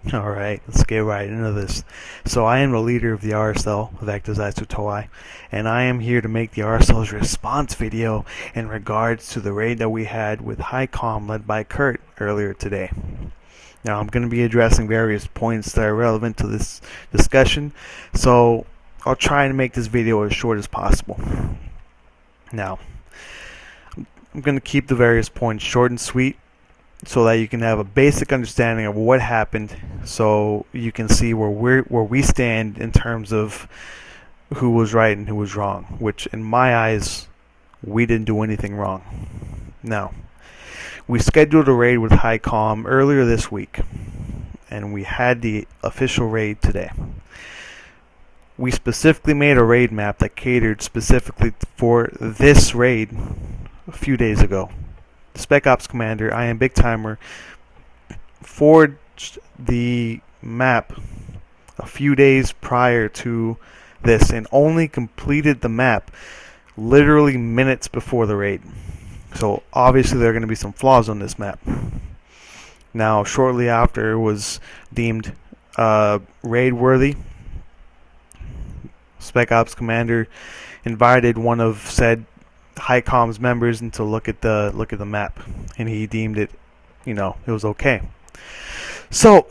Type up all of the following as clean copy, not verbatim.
Alright, let's get right into this. So I am the leader of the RSL, Vectors Toei, and I am here to make the RSL's response video in regards to the raid that we had with HighCom led by Kurt earlier today. Now I'm going to be addressing various points that are relevant to this discussion, so I'll try and make this video as short as possible. Now, I'm going to keep the various points short and sweet, so that you can have a basic understanding of what happened, so you can see where we stand in terms of who was right and who was wrong, which in my eyes we didn't do anything wrong. Now, we scheduled a raid with HighCom earlier this week, and we had the official raid today. We specifically made a raid map that catered specifically for this raid a few days ago. Spec Ops Commander, I am Big Timer, forged the map a few days prior to this and only completed the map literally minutes before the raid. So obviously there are going to be some flaws on this map. Now, shortly after it was deemed raid worthy, Spec Ops Commander invited one of said HighCom's members and to look at the map, and he deemed it, it was okay. So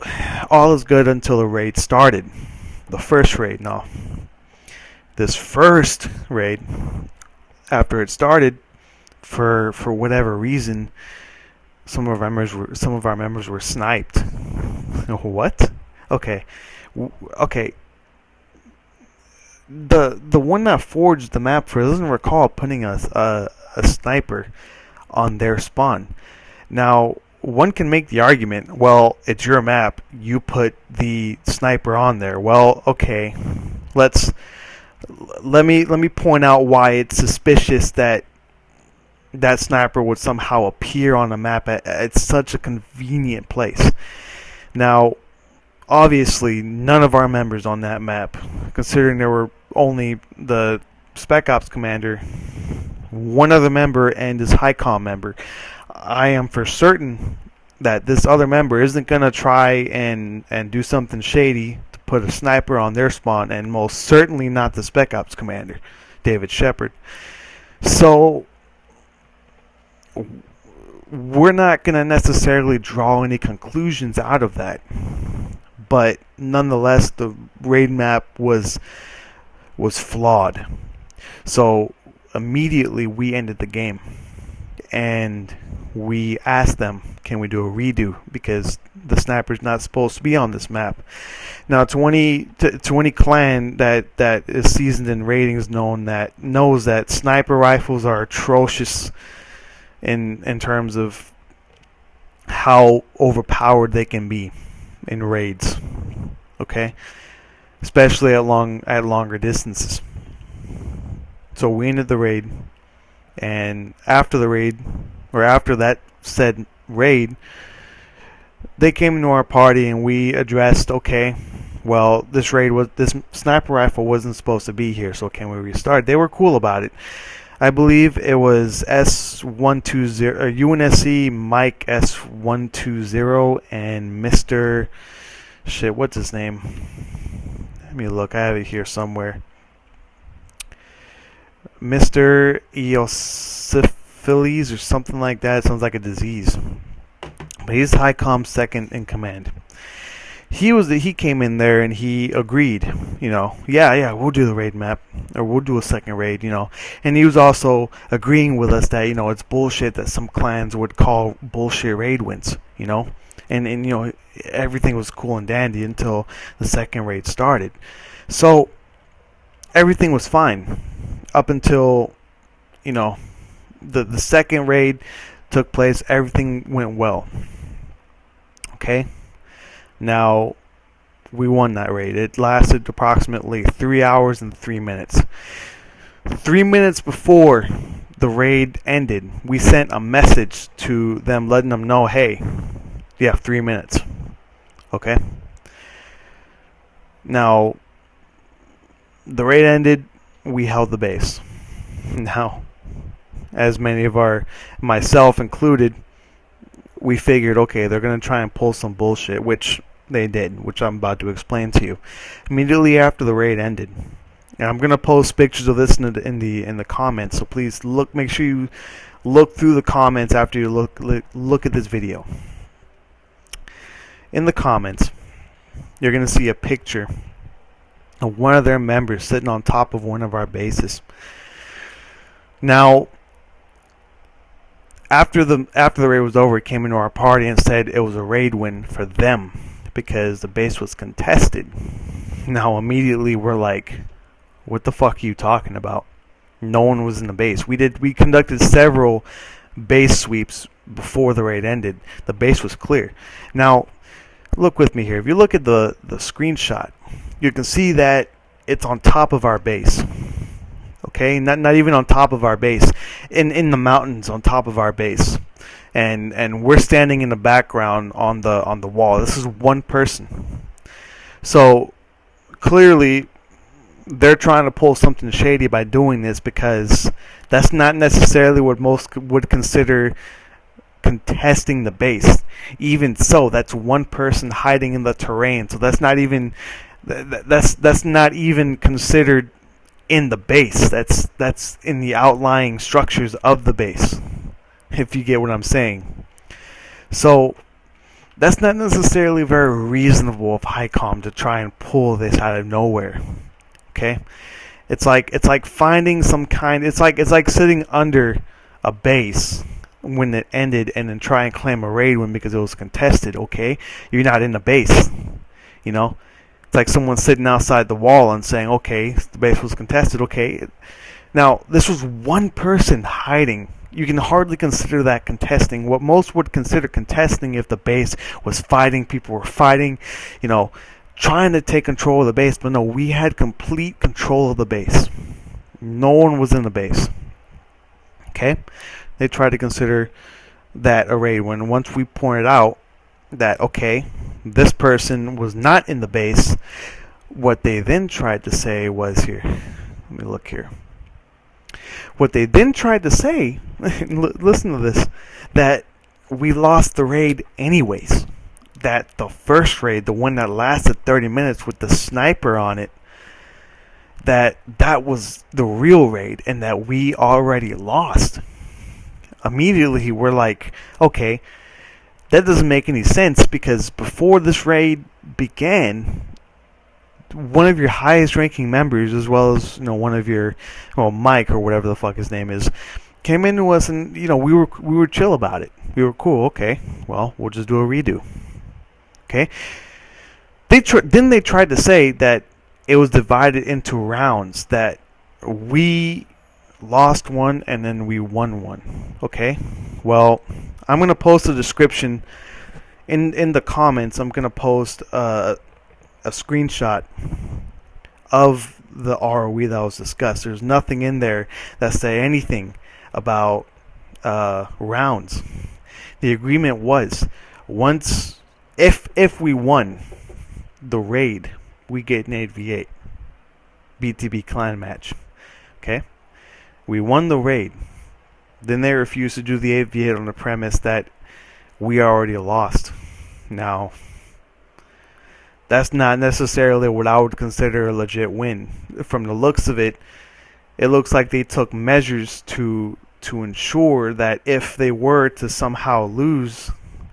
all is good until the raid started. The first raid. Now, this first raid, after it started, for whatever reason, some of our members were sniped. What? Okay. The one that forged the map for doesn't recall putting a sniper on their spawn. Now, one can make the argument, well, it's your map, you put the sniper on there. Well, okay, let me point out why it's suspicious that that sniper would somehow appear on a map at such a convenient place. Now, obviously, none of our members on that map, considering there were only the Spec Ops Commander, one other member, and his HighCom member. I am for certain that this other member isn't going to try and do something shady to put a sniper on their spawn, and most certainly not the Spec Ops Commander, David Shepard. So, we're not going to necessarily draw any conclusions out of that. But nonetheless, the raid map was flawed. So immediately we ended the game, and we asked them, can we do a redo, because the sniper's not supposed to be on this map. Now, to any clan that is seasoned in ratings knows that sniper rifles are atrocious in terms of how overpowered they can be in raids, okay, especially at longer distances. So we ended the raid, and after the raid, or after that said raid, they came into our party and we addressed, okay, well, this sniper rifle wasn't supposed to be here, so can we restart? They were cool about it. I believe it was S120, UNSC Mike S120, and Mr. Shit, what's his name? Let me look. I have it here somewhere. Mr. Eosiphilis or something like that. It sounds like a disease. But he's HighCom's second in command. He came in there and he agreed, yeah, we'll do the raid map, or we'll do a second raid, and he was also agreeing with us that, it's bullshit that some clans would call bullshit raid wins, and everything was cool and dandy until the second raid started. So everything was fine up until, the second raid took place. Everything went well. Okay. Now, we won that raid. It lasted approximately 3 hours and 3 minutes. 3 minutes before the raid ended, we sent a message to them letting them know, hey, you have 3 minutes. Okay? Now, the raid ended, we held the base. Now, as many of myself included, we figured, okay, they're going to try and pull some bullshit, which they did, which I'm about to explain to you. Immediately after the raid ended, and I'm gonna post pictures of this in the comments. So please make sure you look through the comments after you look at this video. In the comments, you're gonna see a picture of one of their members sitting on top of one of our bases. Now, after the raid was over, he came into our party and said it was a raid win for them because the base was contested. Now immediately we're like, what the fuck are you talking about? No one was in the base. We conducted several base sweeps before the raid ended. The base was clear. Now, look with me here. If you look at the screenshot, you can see that it's on top of our base. Okay, not even on top of our base, in the mountains on top of our base, and we're standing in the background on the wall. This is one person. So clearly they're trying to pull something shady by doing this, because that's not necessarily what most would consider contesting the base. Even so, that's one person hiding in the terrain. So that's not even considered in the base. That's in the outlying structures of the base, if you get what I'm saying. So that's not necessarily very reasonable of HighCom to try and pull this out of nowhere. Okay, it's like finding some kind. It's like sitting under a base when it ended and then try and claim a raid win because it was contested. Okay, you're not in the base. You know, it's like someone sitting outside the wall and saying, okay, the base was contested. Okay, now this was one person hiding. You can hardly consider that contesting. What most would consider contesting if the base was fighting, people were fighting, you know, trying to take control of the base. But no, we had complete control of the base. No one was in the base. Okay, they tried to consider that a raid win. Once we pointed out that, okay, this person was not in the base, what they then tried to say was, here, let me look here. What they then tried to say, listen to this, that we lost the raid anyways. That the first raid, the one that lasted 30 minutes with the sniper on it, that was the real raid and that we already lost. Immediately we're like, okay, that doesn't make any sense, because before this raid began, one of your highest ranking members, as well as, you know, one of your, well, Mike or whatever the fuck his name is, came into us and, you know, we were chill about it. We were cool. Okay, well, we'll just do a redo. Okay, then they tried to say that it was divided into rounds, that we lost one and then we won one. Okay, well, I'm gonna post a description in the comments. I'm gonna post a screenshot of the ROE that was discussed. There's nothing in there that say anything about rounds. The agreement was, once if we won the raid, we get an 8v8 BTB clan match. Okay, we won the raid. Then they refused to do the 8v8 on the premise that we already lost. Now, that's not necessarily what I would consider a legit win. From the looks of it, it looks like they took measures to ensure that if they were to somehow lose,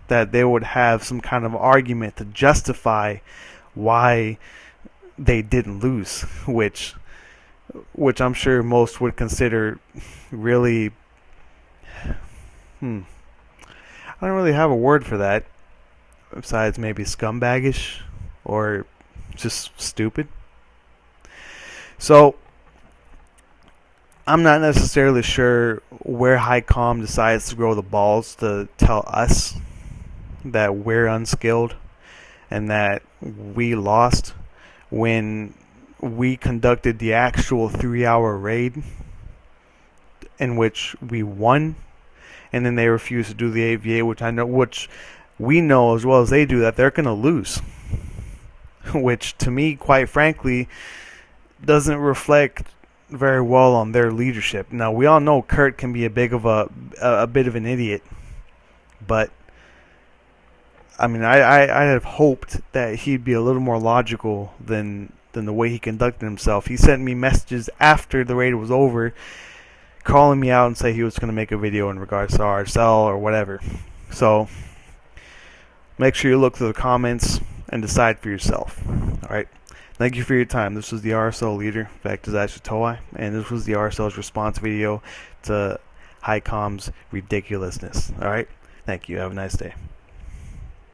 that they would have some kind of argument to justify why they didn't lose, which I'm sure most would consider really, I don't really have a word for that besides maybe scumbaggish or just stupid. So I'm not necessarily sure where HighCom decides to grow the balls to tell us that we're unskilled and that we lost when we conducted the actual 3-hour raid in which we won, and then they refused to do the 8v8, which we know as well as they do that they're going to lose, which to me, quite frankly, doesn't reflect very well on their leadership. Now, we all know Kurt can be a bit of an idiot, but I mean, I have hoped that he'd be a little more logical than the way he conducted himself. He sent me messages after the raid was over, calling me out and say he was going to make a video in regards to RSL or whatever. So make sure you look through the comments and decide for yourself. Alright? Thank you for your time. This was the RSL leader, Vector's Ashitoa, and this was the RSL's response video to HighCom's ridiculousness. Alright? Thank you. Have a nice day.